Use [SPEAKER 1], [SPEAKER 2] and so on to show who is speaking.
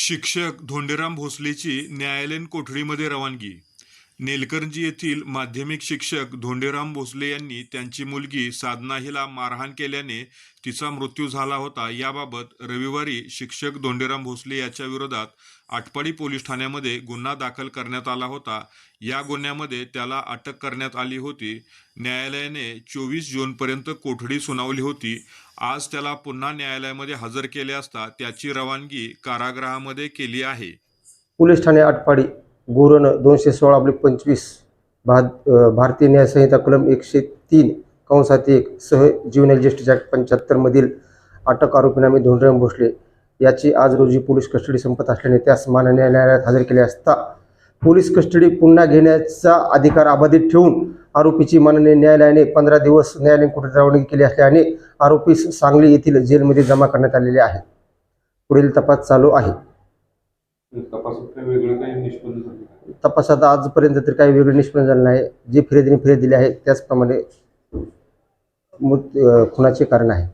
[SPEAKER 1] शिक्षक धोंडीराम भोसलेची न्यायालयीन कोठडीमध्ये रवानगी. नेलकर्जी येथील माध्यमिक शिक्षक धोंडीराम भोसले यांनी त्यांची मुलगी साधना हिला मारहाण केल्याने तिचा मृत्यू झाला होता. याबाबत रविवारी शिक्षक धोंडीराम भोसले याच्या विरोधात आटपाडी पोलीस ठाण्यामध्ये गुन्हा दाखल करण्यात आला होता. या गुन्ह्यामध्ये त्याला अटक करण्यात आली होती. न्यायालयाने 24 जूनपर्यंत कोठडी सुनावली होती. आज त्याला पुन्हा न्यायालयामध्ये हजर केले असता त्याची रवानगी कारागृहामध्ये केली आहे.
[SPEAKER 2] पोलीस ठाणे आटपाडी गुरण 216/25 भारतीय न्याय संहिता कलम 103(1) सह ज्युव्हेनाइल जस्टिस ॲक्ट 75 मधील अटक आरोपीनामे धोंडीराम भोसले याची आज रोजी पोलीस कस्टडी संपत असल्याने त्यास माननीय न्यायालयात हजर केले असता पोलीस कस्टडी पुन्हा घेण्याचा अधिकार अबाधित ठेवून आरोपीची माननीय न्यायालयाने 15 दिवस न्यायालयीन कोठडीत रवानगी केली असल्याने आरोपीस सांगली येथील जेलमध्ये जमा करण्यात आलेले आहे. पुढील तपास चालू आहे. तपासात आजपर्यंत तर काही वेगळे निष्पन्न झाले नाही. जे फिर्यादीने फिर्याद दिली आहे त्याचप्रमाणे खुनाचे कारण आहे.